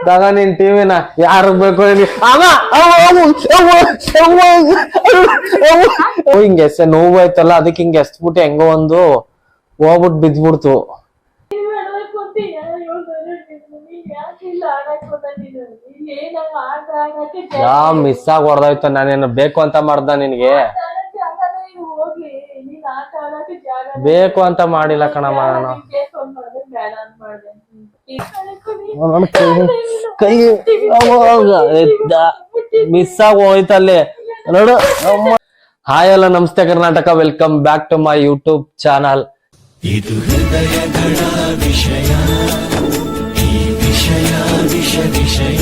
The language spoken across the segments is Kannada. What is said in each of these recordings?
ತಗ ನಿನ್ ಟಿವಿನ ಯಾರು ಬೇಕು ಹಿಂಗೆ ಎಸ್ ನೋವು ಆಯ್ತಲ್ಲ ಅದಕ್ಕೆ ಹಿಂಗೆ ಎಸ್ಬಿಟ್ಟು ಹೆಂಗೋ ಒಂದು ಹೋಗ್ಬಿಟ್ಟು ಬಿದ್ಬಿಡ್ತು. ಯಾ ಮಿಸ್ ಆಗಿ ಹೊಡೆದೋಯ್ತು. ನಾನೇನು ಬೇಕು ಅಂತ ಮಾಡ್ದ ನಿನ್ಗೆ? ಬೇಕು ಅಂತ ಮಾಡಿಲ್ಲ ಕಣಮ್ಮ ನಾನು. ಕೈ ಮಿಸ್ ಆಗಿ ಹೋಯ್ತಲ್ಲಿ ನೋಡು. ಹಾಯ್ ಎಲ್ಲ ನಮಸ್ತೆ Karnataka, welcome back to my YouTube channel. ಇದು ಹೃದಯಗಳ ವಿಷಯ, ಈ ವಿಷಯ ವಿಷಯ.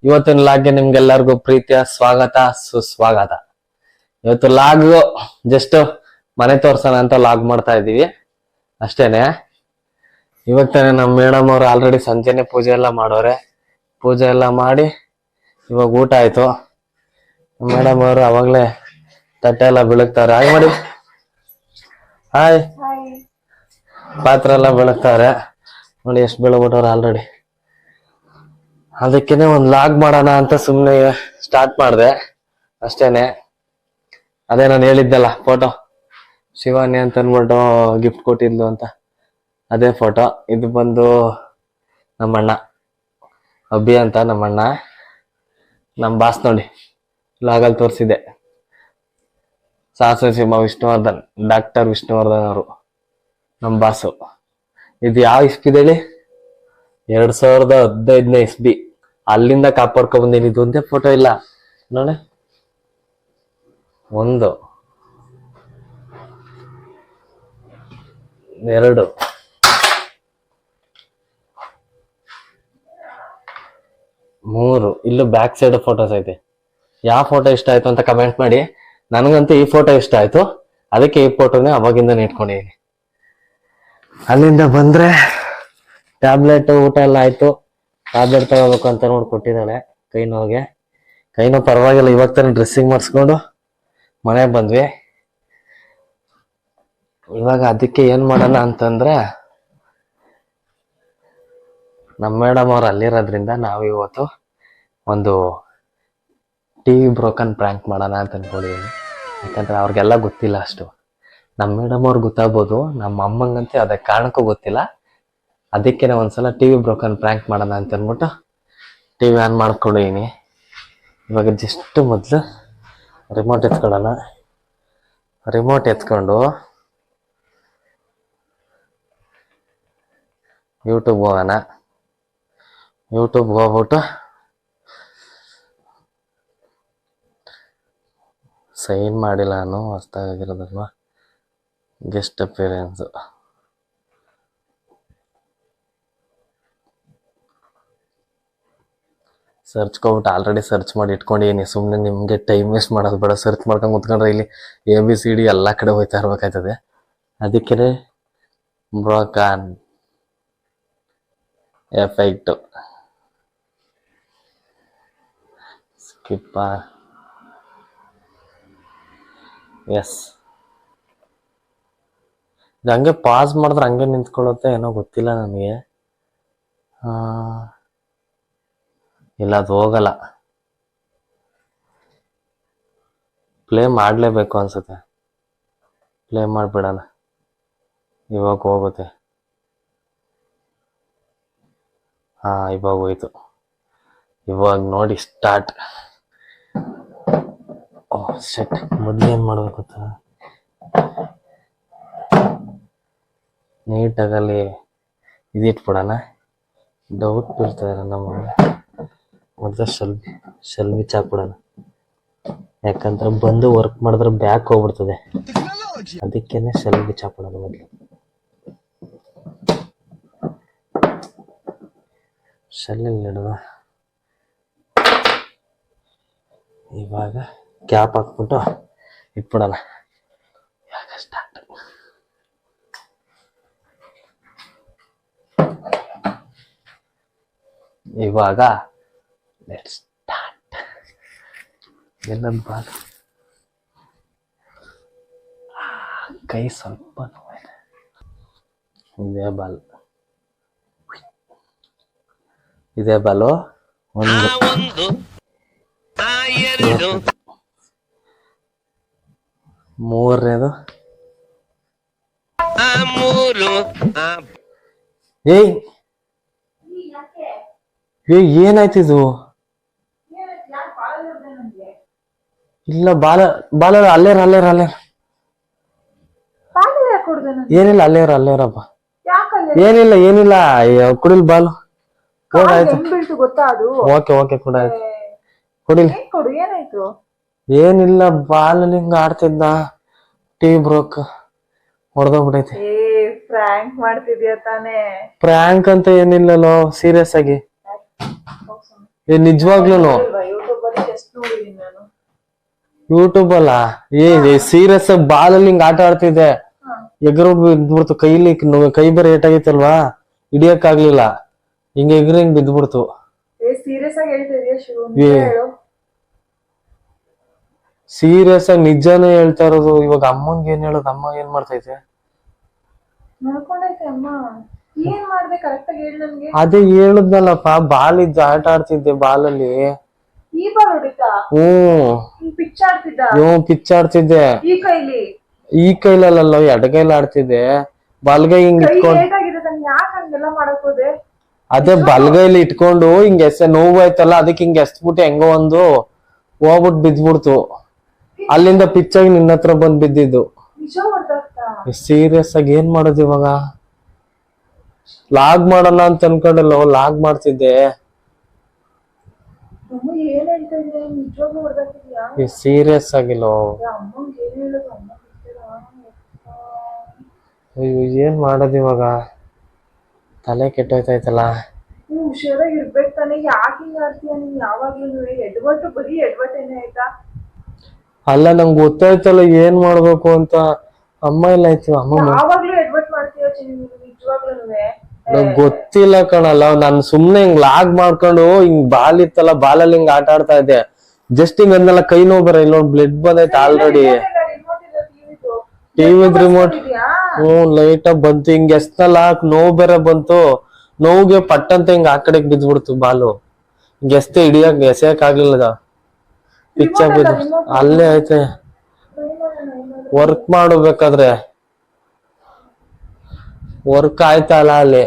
ಇವತ್ತಿನ ಲಾಗ್ಗೆ ನಿಮ್ಗೆಲ್ಲರಿಗೂ ಪ್ರೀತಿಯ ಸ್ವಾಗತ ಸುಸ್ವಾಗತ. ಇವತ್ತು ಲಾಗ್ ಜಸ್ಟ್ ಮನೆ ತೋರ್ಸೋಣ ಅಂತ ಲಾಗ್ ಮಾಡ್ತಾ ಇದೀವಿ ಅಷ್ಟೇನೆ. ಇವಾಗ ತಾನೆ ನಮ್ಮ ಮೇಡಮ್ ಅವರು ಆಲ್ರೆಡಿ ಸಂಜೆನೆ ಪೂಜೆ ಎಲ್ಲ ಮಾಡೋರೆ. ಪೂಜೆ ಎಲ್ಲ ಮಾಡಿ ಇವಾಗ ಊಟ ಆಯ್ತು. ಮೇಡಮ್ ಅವರು ಅವಾಗ್ಲೇ ತಟ್ಟೆ ಎಲ್ಲ ಬೆಳಗ್ತಾರೆ. ಹಾಯ್ ಮಾಡಿ, ಹಾಯ್. ಪಾತ್ರೆ ಎಲ್ಲ ಬೆಳಗ್ತಾರೆ ನೋಡಿ, ಎಷ್ಟು ಬೆಳಗ್ಬಿಟ್ಟವ್ರೆ ಆಲ್ರೆಡಿ. ಅದಕ್ಕೇನೆ ಒಂದ್ ಲಾಗ್ ಮಾಡೋಣ ಅಂತ ಸುಮ್ನೆ ಸ್ಟಾರ್ಟ್ ಮಾಡಿದೆ ಅಷ್ಟೇನೆ. ಅದೇ ನಾನು ಹೇಳಿದ್ದೆಲ್ಲ ಫೋಟೋ, ಶಿವಾನಿ ಅಂತ ಅನ್ಬಿಟ್ಟು ಗಿಫ್ಟ್ ಕೊಟ್ಟಿದ್ಲು ಅಂತ, ಅದೇ ಫೋಟೋ. ಇದು ಬಂದು ನಮ್ಮಣ್ಣ ಅಬ್ಬಿ ಅಂತ, ನಮ್ಮಣ್ಣ ನಮ್ಮ ಬಾಸ್ ನೋಡಿ, ಲಾಗಲ್ಲಿ ತೋರಿಸಿದೆ. ಸಾಹಸ ಸಿಂಹ ವಿಷ್ಣುವರ್ಧನ್, ಡಾಕ್ಟರ್ ವಿಷ್ಣುವರ್ಧನ್ ಅವರು ನಮ್ಮ ಬಾಸು. ಇದು ಯಾವ ಇಸ್ಪಿದೆ ಹೇಳಿ? 2015ನೇ ಇಸ್ಬಿ. ಅಲ್ಲಿಂದ ಕಾಪಾಡ್ಕೊಂಡ್ ಬಂದೀನಿ. ಇದು ಒಂದೇ ಫೋಟೋ ಇಲ್ಲ ನೋಡಿ. 1 2 3 ಇಲ್ಲೂ ಬ್ಯಾಕ್ ಸೈಡ್ ಫೋಟೋಸ್ ಐತೆ. ಯಾವ ಫೋಟೋ ಇಷ್ಟ ಆಯ್ತು ಅಂತ ಕಮೆಂಟ್ ಮಾಡಿ. ನನಗಂತೂ ಈ ಫೋಟೋ ಇಷ್ಟ ಆಯ್ತು, ಅದಕ್ಕೆ ಈ ಫೋಟೋನೇ ಅವಾಗಿಂದ ಇಟ್ಕೊಂಡಿದ್ದೀನಿ. ಅಲ್ಲಿಂದ ಬಂದ್ರೆ ಟ್ಯಾಬ್ಲೆಟ್ ಊಟ ಎಲ್ಲ ಆಯ್ತು. ಟ್ಯಾಬ್ಲೆಟ್ ತಗೋಬೇಕು ಅಂತ ನೋಡಿ ಕೊಟ್ಟಿದ್ದಾಳೆ ಕೈ ನೋವಿಗೆ. ಕೈ ನೋವು ಪರವಾಗಿಲ್ಲ, ಇವಾಗ ತಾನೇ ಡ್ರೆಸ್ಸಿಂಗ್ ಮಾಡಿಸ್ಕೊಂಡು ಮನೆಗೆ ಬಂದ್ವಿ. ಇವಾಗ ಅದಕ್ಕೆ ಏನ್ ಮಾಡೋಣ ಅಂತಂದ್ರೆ, ನಮ್ಮ ಮೇಡಮ್ ಅವ್ರು ಅಲ್ಲಿರೋದ್ರಿಂದ ನಾವು ಇವತ್ತು ಒಂದು ಟಿವಿ ಬ್ರೋಕನ್ ಪ್ರ್ಯಾಂಕ್ ಮಾಡೋಣ ಅಂತ ಅನ್ಕೊಂಡಿದ್ದೀನಿ. ಯಾಕಂದ್ರೆ ಅವ್ರಿಗೆಲ್ಲ ಗೊತ್ತಿಲ್ಲ ಅಷ್ಟು. ನಮ್ಮ ಮೇಡಮ್ ಅವ್ರಿಗೆ ಗೊತ್ತಾಗ್ಬೋದು, ನಮ್ಮ ಅಮ್ಮಂಗಂತೆ ಅದೇ ಕಾರಣಕ್ಕೂ ಗೊತ್ತಿಲ್ಲ. ಅದಕ್ಕೇನೆ ಒಂದ್ಸಲ ಟಿವಿ ಬ್ರೋಕನ್ ಪ್ರ್ಯಾಂಕ್ ಮಾಡೋಣ ಅಂತ ಅಂದ್ಬಿಟ್ಟು ಟಿವಿ ಆನ್ ಮಾಡ್ಕೊಂಡಿದ್ದೀನಿ. ಇವಾಗ ಜಸ್ಟ್ ಮೊದಲು ರಿಮೋಟ್ ಎತ್ಕೊಳ್ಳೋಣ. ರಿಮೋಟ್ ಎತ್ಕೊಂಡು ಯೂಟ್ಯೂಬ್ ಹೋಗೋಣ. ಯೂಟ್ಯೂಬ್ಗೆ ಹೋಗ್ಬಿಟ್ಟು ಸೈನ್ ಮಾಡಿಲ್ಲ ನಾನು, ಹೊಸ್ದಾಗಿರೋದಲ್ವಾ, ಗೆಸ್ಟ್ ಅಪಿಯರೆನ್ಸ್. ಸರ್ಚ್ಕೊಬಿಟ್ಟು ಆಲ್ರೆಡಿ ಸರ್ಚ್ ಮಾಡಿ ಇಟ್ಕೊಂಡಿದ್ದೀನಿ. ಸುಮ್ಮನೆ ನಿಮಗೆ ಟೈಮ್ ವೇಸ್ಟ್ ಮಾಡೋದು ಬೇಡ. ಸರ್ಚ್ ಮಾಡ್ಕೊಂಡು ಕುತ್ಕೊಂಡ್ರೆ ಇಲ್ಲಿ ABCD ಎಲ್ಲ ಕಡೆ ಹೋಯ್ತಾ ಇರ್ಬೇಕಾಯ್ತದೆ. ಅದಕ್ಕೆ ಬ್ರೋಕನ್ ಎಫೆಕ್ಟ್ ಸ್ಕಿಪ್ಪ. ಎಸ್, ಇದು ಹಂಗೆ ಪಾಸ್ ಮಾಡಿದ್ರೆ ಹಂಗೆ ನಿಂತ್ಕೊಳ್ಳುತ್ತೆ ಏನೋ ಗೊತ್ತಿಲ್ಲ ನನಗೆ. ಇಲ್ಲ, ಅದು ಹೋಗಲ್ಲ. ಪ್ಲೇ ಮಾಡಲೇಬೇಕು ಅನ್ಸುತ್ತೆ. ಪ್ಲೇ ಮಾಡಿಬಿಡೋಣ, ಇವಾಗ ಹೋಗುತ್ತೆ. ಇವಾಗ ಹೋಯ್ತು. ಇವಾಗ ನೋಡಿ ಸ್ಟಾರ್ಟ್. ಸೆಟ್. ಮೊದಲೇನು ಮಾಡ್ಬೇಕು ಗೊತ್ತಾ, ನೀಟಾಗಲ್ಲಿ ಇದಿಟ್ಬಿಡೋಣ. ಡೌಟ್ ಬೀಳ್ತದೆ ನಮ್ಮ ಮೊದಲು ಶೆಲ್ವಿ ಚಾಕ್ಬಿಡೋಣ. ಯಾಕಂದ್ರೆ ಬಂದು ವರ್ಕ್ ಮಾಡಿದ್ರೆ ಬ್ಯಾಕ್ ಹೋಗ್ಬಿಡ್ತದೆ. ಅದಕ್ಕೇನೆ ಶೆಲ್ವಿ ಚಾಕ್ಬಿಡೋಣ ಮೊದಲು. ಶೆಲ್ಲಲ್ಲಿ ಇಡುವ. ಇವಾಗ ಕ್ಯಾಪ್ ಹಾಕ್ಬಿಟ್ಟು ಇಟ್ಬಿಡೋಣ. ಇವಾಗ ಸ್ಟಾರ್ಟ್. ಇವಾಗ ಲೆಟ್ಸ್ ಸ್ಟಾರ್ಟ್. ಎಲ್ಲೊಂದು ಬಾಲ್, ಕೈ ಸ್ವಲ್ಪ ನೋವಿದೆ. ಇದೇ ಬಾಲ್, ಇದೇ ಬಾಲು ಒಂದು ಮೂರನೇದು ಏಯ್ ಏನಾಯ್ತಿದು? ಇಲ್ಲ ಬಾಲ ಅಲ್ಲೇರ ಏನಿಲ್ಲ ಅಲ್ಲೇರಪ್ಪ. ಏನಿಲ್ಲ ಕುಡಿಲ್ ಬಾಲು. ಓಕೆ ಕೂಡ ಆಯ್ತು ಕುಡಿಲ್. ಏನಿಲ್ಲ ಬಾಲ್ ಹಿಂಗ ಆಡ್ತಿದ್ದ, ಟಿವಿ ಬ್ರೋಕ್ ಹೊಡೆದೋಗ್ಬಿಟ್ಟೈತಿ. ಪ್ರ್ಯಾಂಕ್ ಅಂತ ಏನಿಲ್ಲಲೋ, ಸೀರಿಯಸ್ ಆಗಿ ನಿಜವಾಗ್ಲೂ ಯೂಟ್ಯೂಬ್ ಅಲ್ಲ ಸೀರಿಯಸ್ ಬಾಲಲ್ಲಿ ಹಿಂಗ್ ಆಟ ಆಡ್ತಿದ್ದೆ, ಎಗರು ಬಿದ್ಬಿಡ್ತು. ಕೈ ಬೇರೆ ಏಟಾಗಿತ್ತಲ್ವಾ, ಹಿಡಿಯಕ್ ಆಗ್ಲಿಲ್ಲ. ಹಿಂಗ ಹಿಂಗ್ ಬಿದ್ಬಿಡ್ತು. ಸೀರಿಯಸ್ ಆಗಿ ನಿಜಾನೇ ಹೇಳ್ತಾ ಇರೋದು. ಇವಾಗ ಅಮ್ಮಂಗೆ ಏನ್ ಹೇಳೋದು? ಅಮ್ಮ ಏನ್ ಮಾಡ್ತೈತೆ? ಅದೇ ಹೇಳುದ್ನಲ್ಲಪ್ಪ, ಬಾಲ್ ಇದ್ದು ಆಟ ಆಡ್ತಿದ್ದೆ ಬಾಲಲ್ಲಿ. ಪಿಚ್ಚಾಡ್ತಿದ್ದೆ. ಈ ಕೈಲಲ್ಲ, ಎಡಗೈಲಿ ಆಡ್ತಿದ್ದೆ. ಬಲ್ಗೈ ಹಿಂಗ್ ಇಟ್ಕೊಂಡು, ಅದೇ ಬಲ್ಗೈಲಿ ಇಟ್ಕೊಂಡು ಹಿಂಗ್ ನೋವು ಆಯ್ತಲ್ಲ, ಅದಕ್ಕೆ ಹಿಂಗ್ ಎಸ್ಬಿಟ್ಟು ಹೆಂಗೋ ಒಂದು ಹೋಗ್ಬಿಟ್ಟು ಬಿದ್ಬಿಡ್ತು. ಅಲ್ಲಿಂದ ಪಿಚ್ಚಾಗಿ ನಿನ್ನ ಹತ್ರ ಬಂದ್ ಬಿದ್ದಿದ್ದು. ಸೀರಿಯಸ್ ಆಗಿ ಏನ್ ಮಾಡೋದು ಇವಾಗ? ಲಾಗ್ ಮಾಡೋಣ ಅಂತ ಅನ್ಕೊಂಡಲ್ಲ, ಲಾಗ್ ಮಾಡ್ತಿದ್ದೆ. ಸೀರಿಯಸ್ ಆಗಿಲ್ಲ. ಅಯ್ಯೋ ಏನ್ ಮಾಡೋದು ಇವಾಗ? ತಲೆ ಕೆಟ್ಟೋಯ್ತಾಯ್ತಲ್ಲ. ಅಲ್ಲ ನಂಗೆ ಗೊತ್ತಾಯ್ತಲ್ಲ ಏನ್ ಮಾಡ್ಬೇಕು ಅಂತ. ಅಮ್ಮ ಇಲ್ಲ ಆಯ್ತು, ಅಮ್ಮ ನಂಗ್ ಗೊತ್ತಿಲ್ಲ ಕಣಲ್ಲ. ನಾನ್ ಸುಮ್ನೆ ಹಿಂಗ್ ಲಾಗ್ ಮಾಡ್ಕೊಂಡು ಹಿಂಗ್ ಬಾಲ್ ಇತ್ತಲ್ಲ, ಬಾಲಲ್ಲಿ ಹಿಂಗ್ ಆಟ ಆಡ್ತಾ ಇದ್ದೆ. ಜಸ್ಟ್ ಹಿಂಗ್ ಅಂದಲ್ಲ, ಕೈ ನೋವು ಬರ ಇಲ್ಲ, ಬ್ಲಡ್ ಬಂದೈತೆ ಆಲ್ರೆಡಿ. ಟಿವಿದ್ ರಿಮೋಟ್ ಲೈಟ್ ಆಗಿ ಬಂತು, ಹಿಂಗ್ ಎಷ್ಟಲ್ಲ ನೋವು ಬೇರೆ ಬಂತು. ನೋವಿಗೆ ಪಟ್ಟಂತ ಹಿಂಗ್ ಆ ಕಡೆಗ್ ಬಿದ್ಬಿಡ್ತು ಬಾಲು. ಹಿಂಗ್ ಎಸೆಯಕ್ ಆಗ್ಲಿಲ್ಲ, ಪಿಚ್ಚ ಬಿದ್ದು ಅಲ್ಲೇ ಐತೆ. ವರ್ಕ್ ಮಾಡಬೇಕಾದ್ರೆ ವರ್ಕ್ ಆಯ್ತಲ್ಲ ಅಲ್ಲಿ.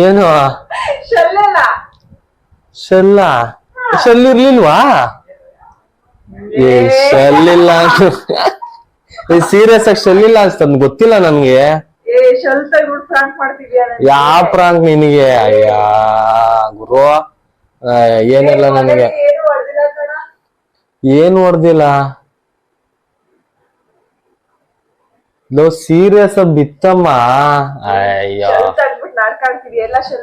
ಏನು ಶೆಲ್ ಇರ್ಲಿಲ್ವಾ? ಶೆಲ್ಲಿಲ್ಲ ಸೀರಿಯಸ್ ಆಗಿ ಶೆಲ್ಲಿಲ್ಲ ಅನ್ಸ್ತದ, ಗೊತ್ತಿಲ್ಲ ನನ್ಗೆ. ಯಾವ ಪ್ರಾಂಕ್ ನಿನಗೆ? ಅಯ್ಯ ಗುರು, ಏನಿಲ್ಲ ನನಗೆ. ಏನ್ ಹೊಡ್ದಿಲ್ಲ ಲೋ, ಸೀರಿಯಸ್ ಬಿತ್ತಮ್ಮ. ಅಯ್ಯೋ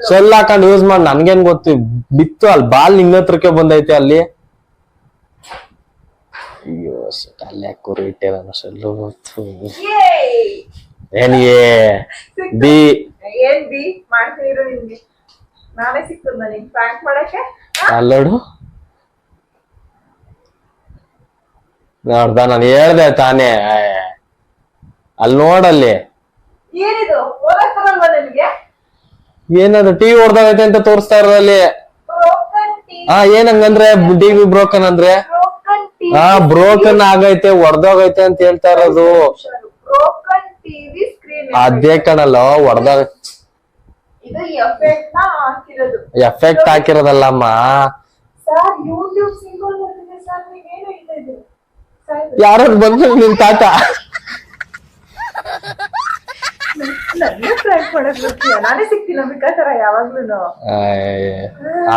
ಶೆಲ್ ಹಾಕೊಂಡ್ ಯೂಸ್ ಮಾಡಿ ನನ್ಗೇನ್ ಗೊತ್ತು? ಬಿತ್ತು ಅಲ್ಲಿ, ಬಾಲ್ ನಿನ್ನ ಹತ್ರಕ್ಕೆ ಬಂದೈತೆ ಅಲ್ಲಿ. ಅಯ್ಯೋ ಅಲ್ಲೇ ಕುರಿ ಇಟ್ಟೆ ನಾನು ಶೆಲ್ಲು. ಅಲ್ಲೋಡು ನೋಡ್ದ, ನಾನು ಹೇಳ್ದೆ ತಾನೇ. ಅಲ್ಲಿ ನೋಡಲ್ಲಿ ಏನಾದ್ರು ಟಿವಿ ಹೊಡ್ದಾಗೈತೆ ಅಂತ ತೋರಿಸ್ತಾ ಇರೋದಲ್ಲಿ. ಏನಂಗಂದ್ರೆ ಟಿವಿ ಬ್ರೋಕನ್ ಅಂದ್ರೆ ಬ್ರೋಕನ್ ಆಗೈತೆ, ಹೊಡ್ದೋಗೈತೆ ಅಂತ ಹೇಳ್ತಾ ಇರೋದು. ಅದೇ ಕಣಲ್ಲ ಹೊಡ್ದಾಗ ಎಫೆಕ್ಟ್ ಹಾಕಿರೋದಲ್ಲಮ್ಮ. ಯಾರು ಬಂದ್ರು ನಿನ್ ತಾತ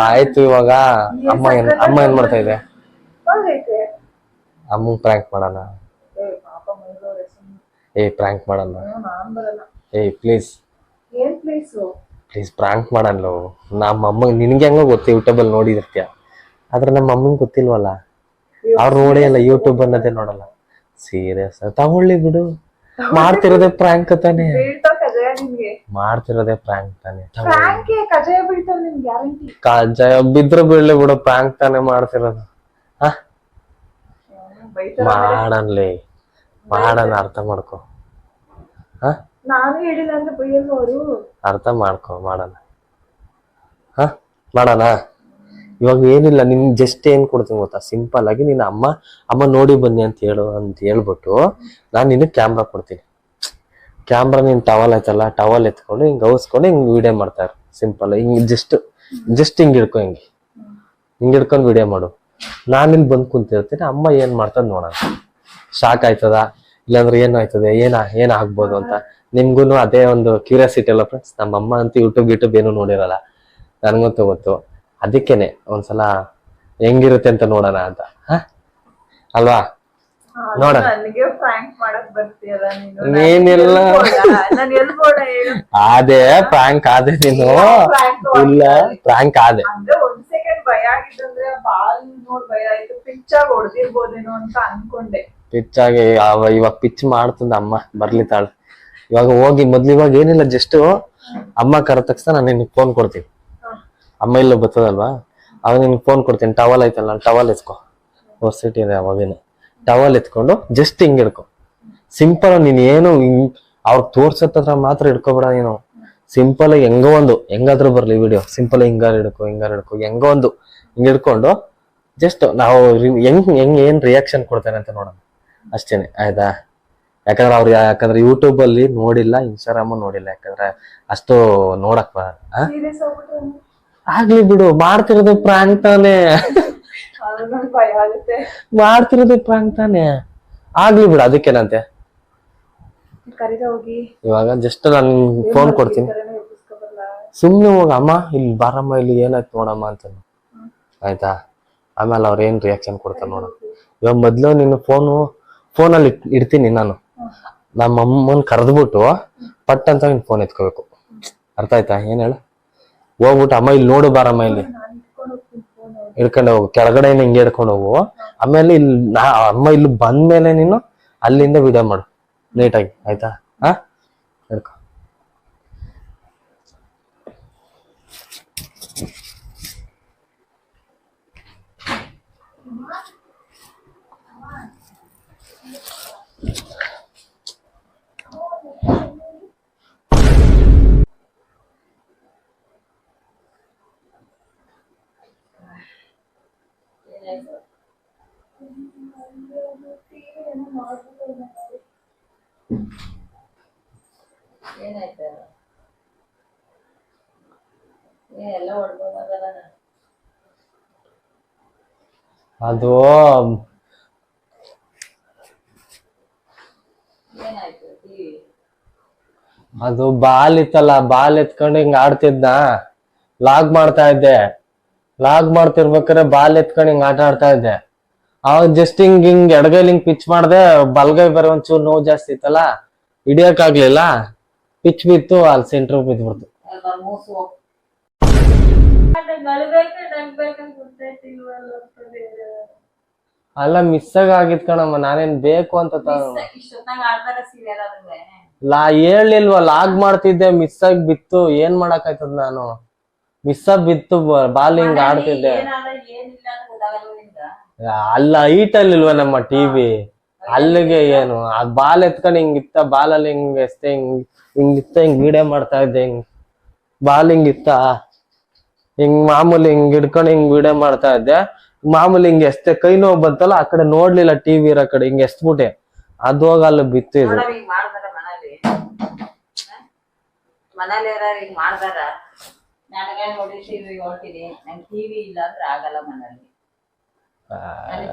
ಆಯ್ತು. ಇವಾಗ ಅಮ್ಮ ಏನ್ ಮಾಡ್ತಾ ಇದೆ? ಅಮ್ಮ ಪ್ರ್ಯಾಂಕ್ ಮಾಡೋಣ. ಪ್ರ್ಯಾಂಕ್ ಮಾಡೋಣ. ಪ್ಲೀಸ್ ಪ್ರ್ಯಾಂಕ್ ಮಾಡೋಣ. ನಮ್ಮ ಅಮ್ಮ ನಿನ್ಗೆ ಹೆಂಗೋ ಗೊತ್ತು, ಯೂಟ್ಯೂಬ್ ಅಲ್ಲಿ ನೋಡಿದಿರ್ತೀಯ, ಆದ್ರೆ ನಮ್ಮ ಅಮ್ಮಂಗ್ ಗೊತ್ತಿಲ್ವಲ್ಲ. ಅವ್ರು ನೋಡಿ ಅಲ್ಲ, ಯೂಟ್ಯೂಬ್ ಅನ್ನೋದೇ ನೋಡಲ್ಲ. ಸೀರಿಯಸ್ ತಗೊಳ್ಳಿ ಬಿಡು, ಮಾಡ್ತಿರೋದೇ ಪ್ರ್ಯಾಂಕ್ ತಾನೆ. ಮಾಡ್ತಿರೋದೇ ಪ್ರ್ಯಾಂಕ್ ತಾನೆ. ಕಜಾಯ ಬಿದ್ರೆ ಬೀಳ್ಲಿ ಬಿಡು, ಪ್ರ್ಯಾಂಕ್ ತಾನೆ ಮಾಡ್ತಿರೋದು. ಮಾಡೋಣ, ಅರ್ಥ ಮಾಡ್ಕೊ. ನಾನು ಹೇಳಿಲ್ಲ ಅಂದ್ರೆ ಬೈಯಲ್ವ ಅವರು? ಅರ್ಥ ಮಾಡ್ಕೊ, ಮಾಡೋಣ. ಹ ಮಾಡೋಣ. ಇವಾಗ ಏನಿಲ್ಲ, ನಿನ್ ಜಸ್ಟ್ ಏನ್ ಕೊಡ್ತೀನಿ ಗೊತ್ತಾ, ಸಿಂಪಲ್ ಆಗಿ ನಿನ್ನ ಅಮ್ಮ ನೋಡಿ ಬನ್ನಿ ಅಂತ ಹೇಳ್ಬಿಟ್ಟು ನಾನ್ ನಿನಗೆ ಕ್ಯಾಮ್ರಾ ಕೊಡ್ತೀನಿ. ಕ್ಯಾಮ್ರಾ ನಿನ್ ಟವಲ್ ಆಯ್ತಲ್ಲ, ಟವಲ್ ಎತ್ಕೊಂಡು ಹಿಂಗ್ ಗೌಸ್ಕೊಂಡು ಹಿಂಗ್ ವಿಡಿಯೋ ಮಾಡ್ತಾ ಇರು. ಸಿಂಪಲ್ ಹಿಂಗ್ ಜಸ್ಟ್ ಹಿಂಗ್ ಹಿಡ್ಕೊ, ಹಿಂಗ್ ಹಿಡ್ಕೊಂಡು ವಿಡಿಯೋ ಮಾಡು. ನಾನು ಇಲ್ಲಿ ಬಂದು ಕುಂತಿರ್ತೀನಿ, ಅಮ್ಮ ಏನ್ ಮಾಡ್ತದ ನೋಡೋಣ. ಶಾಕ್ ಆಯ್ತದ, ಇಲ್ಲಾಂದ್ರೆ ಏನಾಯ್ತದೆ, ಏನ್ ಆಗ್ಬೋದು ಅಂತ ನಿಮ್ಗೂನು ಅದೇ ಒಂದು ಕ್ಯೂರಿಯಾಸಿಟಿ ಅಲ್ಲ ಫ್ರೆಂಡ್ಸ್. ನಮ್ಮಮ್ಮ ಅಂತ ಯೂಟ್ಯೂಬ್ ಏನು ನೋಡಿರಲ್ಲ, ನನ್ಗಂತೂ ಗೊತ್ತು. ಅದಕ್ಕೇನೆ ಒಂದ್ಸಲ ಹೆಂಗಿರುತ್ತೆ ಅಂತ ನೋಡೋಣ ಅಂತ. ಅಲ್ವಾ? ನೋಡೋಣ. ನನಗೆ ಫ್ರಾಂಕ್ ಮಾಡಕ್ ಬರ್ತೀಯಲ್ಲ ನೀನು. ನೀನಿಲ್ಲ, ನಾನು ಎಲ್ಬೋಡ ಹೇಳು. ಅದೇ ಫ್ರಾಂಕ್ ಆದೆ ನೀನು. ಇಲ್ಲ, ಫ್ರಾಂಕ್ ಆದೆ ಅಂದ್ರೆ 1 ಸೆಕೆಂಡ್ ಭಯ ಆಗಿತ್ತಂದ್ರೆ ಬಾಲ್ ನೋಡ್ ಭಯ ಆಯ್ತು. ಪಿಚ್ ಆಗಿ ಹೊಡೆದಿರ್ಬೋದೇನೋ ಅಂತ ಅನ್ಕೊಂಡೆ. ಪಿಚ್ ಆಗಿ ಇವಾಗ ಪಿಚ್ ಮಾಡ್ತಂದ ಅಮ್ಮ, ಬರ್ಲಿ ತಾಳ. ಇವಾಗ ಹೋಗಿ ಇವಾಗ ಏನಿಲ್ಲ, ಜಸ್ಟ್ ಅಮ್ಮ ಕರೆದ ತಕ್ಷಣ ನಾನು ನಿನ್ಗೆ ಫೋನ್ ಕೊಡ್ತೀನಿ. ಅಮ್ಮ ಇಲ್ಲ ಬರ್ತದಲ್ವಾ, ಅವಾಗ ನಿನ್ಗೆ ಫೋನ್ ಕೊಡ್ತೀನಿ. ಟವಲ್ ಐತಲ್ಲ, ಟವಲ್ ಎತ್ಕೊ. ಹೊಸಿಟಿ ಇದೆ ಅವಾಗೇನೆ. ಟವಲ್ ಎತ್ಕೊಂಡು ಜಸ್ಟ್ ಹಿಂಗ್ ಹಿಡ್ಕೊ. ಸಿಂಪಲ್, ನೀನ್ ಏನು ಅವ್ರ ತೋರ್ಸತ್ರ ಮಾತ್ರ ಹಿಡ್ಕೊಬೇಡ ನೀನು. ಸಿಂಪಲ್ ಆಗಿ ಹೆಂಗಾದ್ರೂ ಬರ್ಲಿ ವಿಡಿಯೋ, ಸಿಂಪಲ್ ಹಿಂಗಾರು ಹಿಡ್ಕೊ, ಹೆಂಗೋ ಒಂದು ಹಿಂಗ್ ಹಿಡ್ಕೊಂಡು ಜಸ್ಟ್ ನಾವು ಏನ್ ರಿಯಾಕ್ಷನ್ ಕೊಡ್ತೇನೆ ಅಂತ ನೋಡೋಣ ಅಷ್ಟೇನೆ, ಆಯ್ತಾ? ಯಾಕಂದ್ರೆ ಯೂಟ್ಯೂಬ್ ಅಲ್ಲಿ ನೋಡಿಲ್ಲ, ಇನ್ಸ್ಟಾಗ್ರಾಮ್ ನೋಡಿಲ್ಲ, ಯಾಕಂದ್ರೆ ಅಷ್ಟು ನೋಡಕ್ ಆಗ್ಲಿ ಬಿಡು. ಮಾಡ್ತಿರೋದು ಪ್ರಾಂಕ್ ತಾನೆ, ಮಾಡ್ತಿರೋದು ಪ್ರಾಂಕ್ ತಾನೆ, ಆಗ್ಲಿ ಬಿಡು. ಅದಕ್ಕೇನಂತೆ. ಇವಾಗ ಜಸ್ಟ್ ನಾನು ಫೋನ್ ಕೊಡ್ತೀನಿ, ಸುಮ್ನೆ ಹೋಗ. ಅಮ್ಮ ಇಲ್ಲಿ ಬಾರಮ್ಮ, ಇಲ್ಲಿ ಏನಾಯ್ತು ನೋಡಮ್ಮ ಅಂತ, ಆಯ್ತಾ? ಆಮೇಲೆ ಅವ್ರ ಏನ್ ರಿಯಾಕ್ಷನ್ ಕೊಡ್ತಾರೆ ನೋಡ. ಇವಾಗ ಮೊದ್ಲು ನಿನ್ನ ಫೋನಲ್ಲಿ ಇಡ್ತೀನಿ ನಾನು. ನಮ್ಮ ಅಮ್ಮನ್ ಕರೆದ್ಬಿಟ್ಟು ಪಟ್ ಅಂತ ನಿನ್ ಫೋನ್ ಎತ್ಕೋಬೇಕು. ಅರ್ಥ ಆಯ್ತಾ? ಏನ್ ಹೇಳ, ಹೋಗ್ಬಿಟ್ಟು ಅಮ್ಮ ಇಲ್ಲಿ ನೋಡು ಬಾರಮ್ಮ, ಇಲ್ಲಿ ಹಿಡ್ಕೊಂಡು ಹೋಗು, ಕೆಳಗಡೆ ಹಿಂಗೆ ಹಿಡ್ಕೊಂಡು ಹೋಗು. ಆಮೇಲೆ ಅಮ್ಮ ಇಲ್ಲಿ ಬಂದ್ಮೇಲೆ ನೀನು ಅಲ್ಲಿಂದ ವಿಡಿಯೋ ಮಾಡು ನೀಟಾಗಿ, ಆಯ್ತಾ? ಹಿಡ್ಕೊ. ಅದು ಅದು ಬಾಲ್ ಇತ್ತಲ್ಲ, ಬಾಲ್ ಎತ್ಕೊಂಡು ಹಿಂಗ್ ಆಡ್ತಿದ್ನ, ಲಾಗ್ ಮಾಡ್ತಾ ಇದ್ದೆ. ಲಾಗ್ ಮಾಡ್ತಿರ್ಬೇಕಾದ್ರೆ ಬಾಲ್ ಎತ್ಕೊಂಡು ಹಿಂಗ್ ಆಟ ಆಡ್ತಾ ಇದ್ದೆ. ಅವಾಗ ಜಸ್ಟ್ ಹಿಂಗ್ ಎಡಗೈಲಿ ಹಿಂಗ್ ಪಿಚ್ ಮಾಡ್ದೆ. ಬಲ್ಗೈ ಬೇರೆ ಒಂಚೂರು ನೋವು ಜಾಸ್ತಿ ಇತ್ತಲ್ಲ, ಹಿಡಿಯಕ್ ಆಗ್ಲಿಲ್ಲ. ಪಿಚ್ ಬಿತ್ತು, ಅಲ್ಲಿ ಸೆಂಟ್ರ್ ಬಿದ್ಬಿಡ್ತು. ಅಲ್ಲ, ಮಿಸ್ ಆಗಿತ್ ಕಣಮ್ಮ, ನಾನೇನ್ ಬೇಕು ಅಂತ ಹೇಳಿಲ್ವ, ಲಾಗ್ ಮಾಡ್ತಿದ್ದೆ, ಮಿಸ್ ಆಗಿ ಬಿತ್ತು. ಏನ್ ಮಾಡಕ್ ಆಯ್ತದ, ನಾನು ಮಿಸ್ ಆಗಿ ಬಿತ್ತು, ಬಾಲ್ ಹಿಂಗ್ ಆಡ್ತಿದ್ದೆ. ಅಲ್ಲ, ಹೈಟ್ ಅಲ್ಲಿ ಇಲ್ವ ನಮ್ಮ ಟಿವಿ, ಅಲ್ಲಿಗೆ ಏನು ಆ ಬಾಲ್ ಎತ್ಕೊಂಡು ಹಿಂಗಿತ್ತ, ಬಾಲಲ್ಲಿ ಹಿಂಗ್ ಎಷ್ಟೇ ಹಿಂಗಿತ್ತ, ಹಿಂಗ್ ವಿಡಿಯೋ ಮಾಡ್ತಾ ಇದ್ದೆ. ಹಿಂಗ್ ಬಾಲ್ ಹಿಂಗಿತ್ತ, ಹಿಂಗ್ ಮಾಮೂಲಿ ಹಿಂಗ್ ಹಿಡ್ಕೊಂಡು ಹಿಂಗ್ ವಿಡಿಯೋ ಮಾಡ್ತಾ ಇದ್ದೆ. ಮಾಮೂಲಿ ಹಿಂಗ್ ಎಷ್ಟೇ ಕೈ ನೋವು ಬಂತಲ್ಲ, ಆ ಕಡೆ ನೋಡ್ಲಿಲ್ಲ, ಟಿವಿ ಇರೋ ಕಡೆ ಹಿಂಗ್ ಎಸ್ಬಿಟ್ಟೆ. ಅದು ಹೋಗ ಅಲ್ಲಿ ಬಿತ್ತು. ಇದು ಮನೇಲಿ ಹಿಂಗ್ ಮಾಡ್ದಾರ, ನನಗೆ ನೋಡಿ ಟಿವಿ ಹೊಡ್ತೀನಿ. ನಂಗೆ ಟಿವಿ ಇಲ್ಲ ಅಂದ್ರೆ ಆಗಲ್ಲ ಮನೇಲಿ.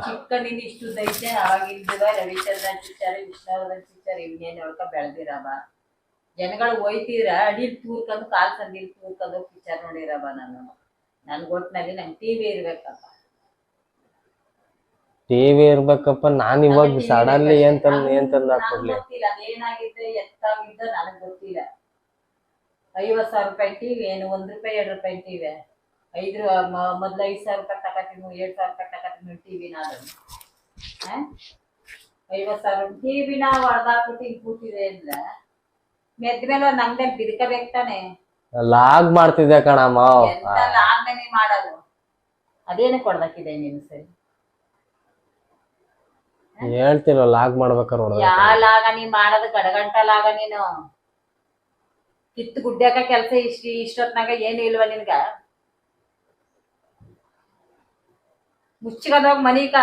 ಚಿಕ್ಕನಿಂದ ಇಷ್ಟು ದೈತೆ, ಅವಾಗಿಂದ ರವಿಚಂದ್ರನ್ ಪಿಕ್ಚರ್, ವಿಷ್ಣುವರ್ಧನ್ ಪಿಕ್ಚರ್ ಇವನ್ನೇನ್ ಹೇಳ್ಕ ಬೆಳ್ದಿರವ. ಜನಗಳು ಹೋಯ್ತಿದ್ರ ಅಡಿಲ್ ತೂರ್ಕೊಂಡು, ಕಾಲ್ ಸಂದಿಲ್ ತೂರ್ಕೊಂಡು ಪಿಕ್ಚರ್ ನೋಡಿರವ. ನನ್ಗೆ ಒಟ್ಟಿನಲ್ಲಿ ನಂಗೆ ಟಿವಿ ಇರ್ಬೇಕಪ್ಪ. ಟಿವಿ ಇರ್ಬೇಕಪ್ಪ. ನಾನ್ ಇವಾಗ ಸಡನ್ಲಿ ಏನ್ ತಂದ ಹಾಕೊಡ್ಲಿ, ಅದೇನಾಗಿದ್ದೆ ಎತ್ತಾಗಿದ್ದ ನನಗ್ ಗೊತ್ತಿಲ್ಲ. 50,000 ರೂಪಾಯಿ ಟಿವಿ ಏನು, 1 ರೂಪಾಯಿ 2 ರೂಪಾಯಿ ಟಿವಿ. ಮೊದ್ಲು 5,000 ರೂಪಾಯಿ ತಗೋತೀನಿ, 7,000 ರೂಪಾಯಿ ತಗೋತೀನಿ ಟಿವಿ. ನಾನು 50,000 ಟಿವಿನ ಹೊಡೆದಾಕ್ಬಿಟ್ಟು ಹಿಂಗ್ ಕೂತಿದೆ ಅಂದ್ರೆ ಮೆದ್ಮೇಲೆ ನಂಗೆ ಬಿದ್ಕಬೇಕು ತಾನೆ. ಲಾಗ್ ಮಾಡ್ತಿದ್ದೆ ಕಣಮ್ಮ. ಲಾಗ್ನೇ ಮಾಡೋದು, ಅದೇನಕ್ಕೆ ಹೊಡೆದಾಕಿದೆ ನೀನು? ಸರಿ ಹೇಳ್ತಿಲ್ಲ, ಲಾಗ್ ಮಾಡ್ಬೇಕಾರೆ ಯಾ ಲಾಗ ನೀ ಮಾಡೋದು? ಗಡಗಂಟ ಲಾಗ ನೀನು. ಕಿತ್ತು ಗುಡ್ಡ್ಯಾಕ ಕೆಲ್ಸ ಇಷ್ಟೊತ್ನಾಗ ಏನು ಇಲ್ವ ನಿನ್ಗ? ಮುಚ್ಕೊಂಡೋಗ್ ಮನಿಕ.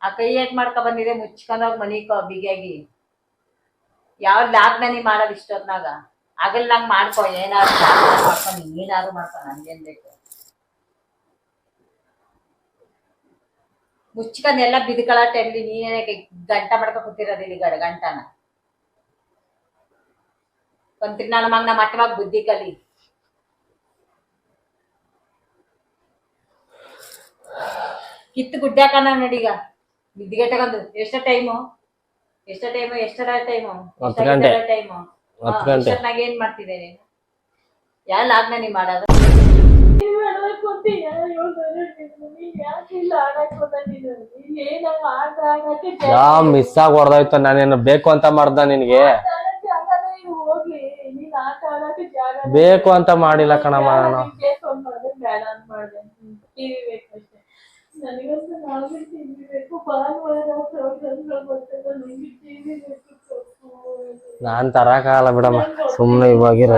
ಆ ಕೈ ಏಟ್ ಮಾಡ್ಕೊ ಬಂದಿದೆ, ಮುಚ್ಕೊಂಡೋಗ್ ಮನಿಕ ಬಿಗಿಯಾಗಿ. ಯಾವ ಲಾಗ್ನ ಮಾಡೋದು ಇಷ್ಟೊತ್ನಾಗ? ಆಗಲ್ ನಂಗ್ ಮಾಡ್ಕೊ, ಏನಾದ್ರು ಮಾಡ್ಕೊ, ನೀನಾದ್ರು ಮಾಡ್ಕೊ, ನನ್ಗೇನ್ ಬೇಕು? ಮುಚ್ಕೊಂಡೆಲ್ಲ ಬಿದ್ಕಳ ಟೈಮ್ಲಿ ನೀನೇ ಗಂಟ ಮಾಡ್ಕೊ ಕೂತಿರೋದಿಲ್ಲ ಗಂಟನ. ಕಂತ್ರಿ ನನ್ನ ಮಗ ನಮ್ಮ ಮಟ್ಟವಾಗ ಬುದ್ಧಿ ಕಲಿ. ಕಿತ್ತು ಗುಡ್ಡ್ಯಾಕನ ನೋಡೀಗ ನಿದ್ಗೆಟಗೊಂದು. ಎಷ್ಟ ಟೈಮು? ಇಷ್ಟೊತ್ನಾಗ ಏನ್ ಮಾಡ್ತಿದ್ದೆ ನೀನು? ಯಾರು ಆಗ್ನ ನೀ ಮಾಡೋದು? ಯಾವ ಮಿಸ್ ಆಗಿ ಹೊಡೆದೋಯ್ತು. ನಾನೇನು ಬೇಕು ಅಂತ ಮಾಡ್ದ ನಿನ್ಗೆ? ಬೇಕು ಅಂತ ಮಾಡಿಲ್ಲ ಕಣಮ್ಮ ನಾನು. ನಾನ್ ತರಕಾಗಲ್ಲ ಬಿಡಮ್ಮ, ಸುಮ್ನೆ ಇವಾಗಿರ.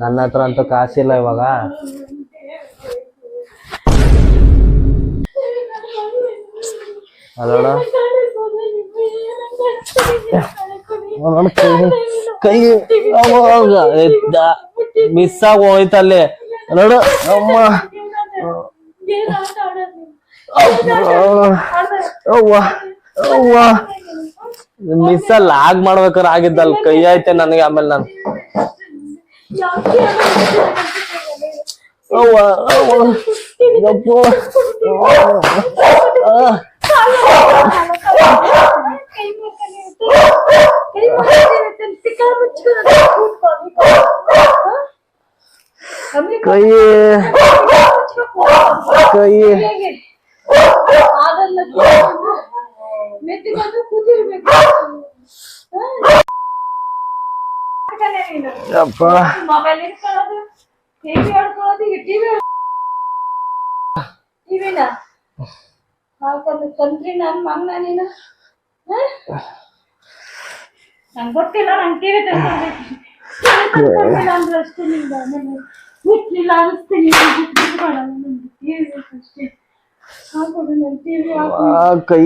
ನನ್ನ ಹತ್ರ ಅಂತೂ ಕಾಸಿಲ್ಲ ಇವಾಗ. ಅಲ್ಲೋಡ ಕೈ ಮಿಸ್ ಆಗಿ ಹೋಯ್ತಲ್ಲಿ ನೋಡು. ಅಮ್ಮ ಮಿಸ್ ಅಲ್ಲಿ ಆಗ್ ಮಾಡ್ಬೇಕಾರೆ ಆಗಿದ್ದಲ್ ಕೈ ಆಯ್ತೆ ನನಗೆ. ಆಮೇಲೆ ನಾನು ಕೈ ಕೈ ಮೊಬೈಲ್ ಇಟ್ಕೊಳ್ಳೋದು, ಟಿವಿ ಆಡ್ಕೊಳ್ಳೋದು, ಟಿವಿನ ಹಾಕೊಂಡು ಕಂತ್ರಿ ನನ್ ಮಗನ ನೀನು. ನಂಗೆ ಗೊತ್ತಿಲ್ಲ, ನಂಗೆ ಟಿವಿ ತಂದ್ಕೊಡ್ಬೇಕು ಅಂದ್ರೆ ಅಷ್ಟೇ. ನಿಂದ ಬಿಟ್ಲಿಲ್ಲ ಅನಿಸ್ತೀನಿ, ಟಿವಿ ಬೇಕಷ್ಟೇ. ಹಾಕೊಡು ನನ್ ಟಿವಿ ಕೈ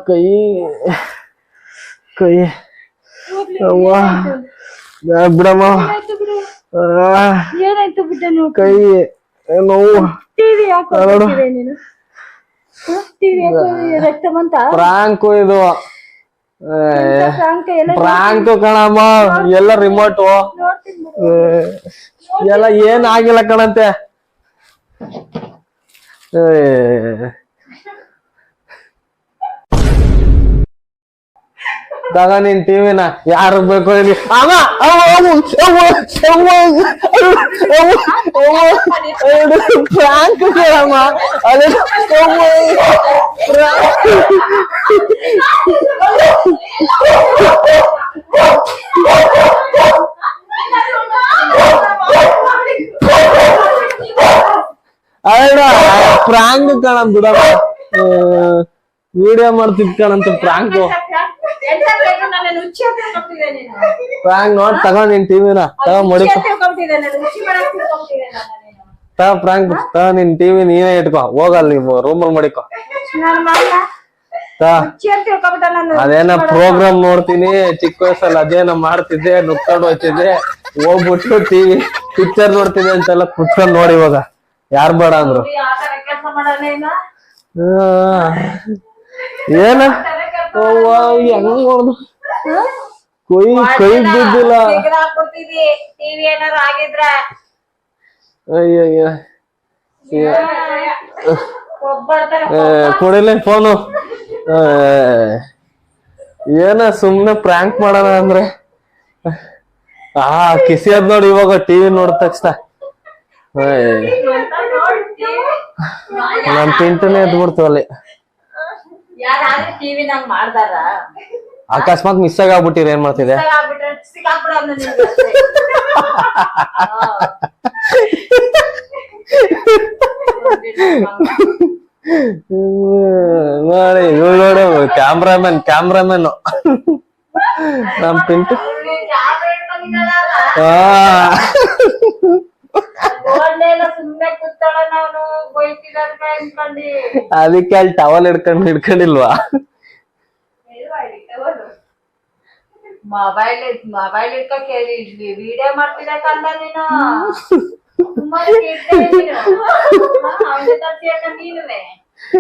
ಕೈ ಕೈ ಬಿಡಮ್ಮ. ಏನಾಯ್ತು ಬಿಟ್ಟ? ಕೈ ನೋವು. ಟಿವಿ ಹಾಕೋತೀವಿ ನೀನು? ಟಿವಿ ರಕ್ತ ಬಂತ? ಪ್ರಾಂಕು ಇದು, ಪ್ರಾಂಕ್ ಕಣಮ್ಮ. ಎಲ್ಲ ರಿಮೋಟು ಎಲ್ಲ ಏನ್ ಆಗಿಲ್ಲ ಕಣಂತೆ. ತಗ ನಿನ್ ಟಿವಿನ. ಯಾರು ಬೇಕು ಪ್ರಾಂಕ್ ಕೇಳಮ್ಮ. ಅದೇ ಪ್ರಾಂಕ್ ಕಣ ಬಿಡಮ್ಮ. ವಿಡಿಯೋ ಮಾಡ್ತಿದ್ ಕಣಂತ ಪ್ರಾಂಕ್. ಪ್ರಾಂಕ್ ನೋಡ್ ತಗೋ ನಿನ್ ಟಿವಿನ. ತಗೋ ಮಡಿಕೊ. ತಗ ಪ್ರಾಂಕ್ ತಗ ನಿನ್ ಟಿವಿ ನೀನೇ ಇಟ್ಕೊ. ಹೋಗಲ್ಲ ನೀವು ರೂಮಲ್ಲಿ ಮಡಿಕೊ. ಅದೇನ ಪ್ರೋಗ್ರಾಮ್ ನೋಡ್ತೀನಿ ಚಿಕ್ಕ ವಯಸ್ಸಲ್ಲಿ, ಅದೇನ ಮಾಡ್ತಿದ್ದೆ, ನುಕ್ಕೊಂಡು ಹೋಗ್ತಿದ್ದೆ. ಹೋಗ್ಬಿಟ್ಟು ಟಿವಿ ಪಿಕ್ಚರ್ ನೋಡ್ತಿದ್ದೆ ಅಂತೆಲ್ಲ ಕುತ್ಕೊಂಡ್ ನೋಡಿ. ಇವಾಗ ಯಾರ್ ಬೇಡ ಅಂದ್ರು. ಏನ ಹೆಂಗ್ ನೋಡ್ದು ಕೈ ಬಿದ್ದಿಲ್ಲ. ಅಯ್ಯಯ್ಯ ಕೊಡಿಲ್ಲ ಫೋನು. ಏನ ಸುಮ್ನೆ ಪ್ರ್ಯಾಂಕ್ ಮಾಡೋಣ ಅಂದ್ರೆ ಕಿಸಿ ಅದ್ ನೋಡಿ. ಇವಾಗ ಟಿವಿ ನೋಡಿದ ತಕ್ಷಣ ನನ್ ಪಿಂಟನೇ ಎದ್ಬಿಡ್ತು ಅಲ್ಲಿ. ಅಕಸ್ಮಾತ್ ಮಿಸ್ ಆಗ್ಬಿಟ್ಟಿರ ಏನ್ ಮಾಡ್ತಿದೆ? ನೋಡಿ ಕ್ಯಾಮ್ರಾಮನ್ ನಮ್ ಪಿಂಟು ಸುಮ್ನೆ ಕೂತಾಳ ನಾನು ಬೈತಿದಾರ ಅನ್ಕೊಂಡಿ ಅದಕ್ಕೆ ಅಲ್ಲಿ ಟವಲ್ ಹಿಡ್ಕೊಂಡಿಲ್ವಾ ಮೊಬೈಲ್ ಇಟ್ಕೊಂಡ್ ವಿಡಿಯೋ ಮಾಡ್ತಿದ್ದ ಕಂದ ನೀನು ನೀನುವೆ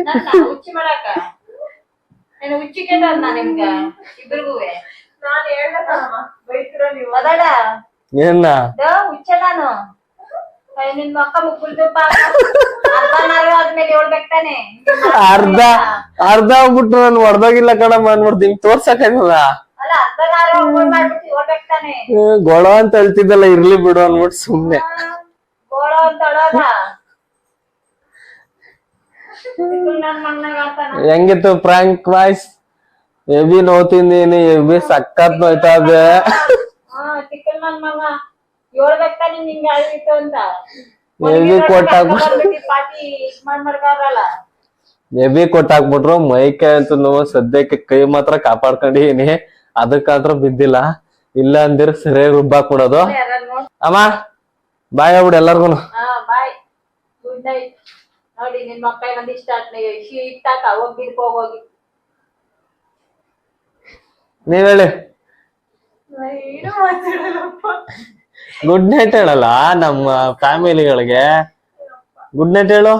ನನ್ನ ಹುಚ್ಚಿ ಮಾಡಾಕ ನೀನು ಹುಚ್ಚಿಗೆ ನಾ ನಿಮ್ಗ ಇಬ್ರಿಗೂವೆ ನಾನ್ ಹೇಳ್ದಮ್ಮ ಬೈತಿರೋ ನೀವು ಅದಾಡ ಏನ ಹುಚ್ಚ ನಾನು ನಿನ್ ಮಕ್ಕ ಮುಕ್ಕುಳ್ದು ಆದ್ಮೇಲೆ ಹೇಳ್ಬೇಕ್ ತಾನೆ ಅರ್ಧ ಆಗ್ಬಿಟ್ರು ನಾನು ಹೊಡ್ದೋಗಿಲ್ಲ ಕಣಮ್ಮ ಅನ್ಬಿಡ್ತೀನಿ ತೋರ್ಸಕ್ಕಾಗಲ್ಲ ಅಲ್ಲ ಮಾಡ್ಬಿಟ್ಟು ಹೇಳ್ಬೇಕ್ ತಾನೆ ಗೊಳ ಅಂತ ಹೇಳ್ತಿದ್ದಲ್ಲ ಇರ್ಲಿ ಬಿಡು ಅನ್ಬಿಟ್ಟು ಸುಮ್ನೆ ಗೋಳ ಅಂತ ಹೇಳೋದ ನನ್ ಮಣ್ಣಾಗ ಆಡ್ತಾನ ಹೆಂಗಿತ್ತು ಪ್ರಾಂಕ್ ವಾಯ್ಸ್ ಎಬಿ ನೋತಿದ್ದೀನಿ ಎಬಿ ಸಕ್ಕತ್ ನೋಯ್ತಾ ಇದೆ ಚಿಕ್ಕನ್ ನನ್ ಮಗ ಹೇಳ್ಬೇಕ್ ತಾನೆ ನಿಂಗೆ ಆಗಿತ್ತು ಅಂತ ಎಬಿ ಪಾಟಿ ಮಾಡ್ಕಾರಲ್ಲ ಎಬಿ ಕೊಟ್ಟಾಕ್ಬಿಟ್ರು ಮೈಕೆ ಅಂತ ನೋವು ಸದ್ಯಕ್ಕೆ ಕೈ ಮಾತ್ರ ಕಾಪಾಡ್ಕೊಂಡಿದೀನಿ ಅದಕ್ಕಾದ್ರ ಬಿದ್ದಿಲ್ಲ ಇಲ್ಲ ಅಂದಿರ ಸರಿಯಾಗಿ ರುಬ್ಬಾಕ್ಬಿಡೋದು ಅಮ್ಮ ಬಾಯ್ ಆಗ್ಬಿಡು ಎಲ್ಲಾರ್ಗುನು ಬಾಯ್ ಗುಡ್ ನೈಟ್ ನೋಡಿ ನಿನ್ ಮಕ್ಕಳ ಒಂದಿಷ್ಟ ಇಟ್ಟಾಕ ಹೋಗಿ ಹೋಗಿ ನೀವ್ ಹೇಳಿ ಗುಡ್ ನೈಟ್ ಹೇಳಲ್ಲ ನಮ್ಮ ಫ್ಯಾಮಿಲಿಗಳಿಗೆ ಗುಡ್ ನೈಟ್ ಹೇಳು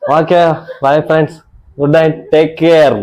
okay bye friends good night take care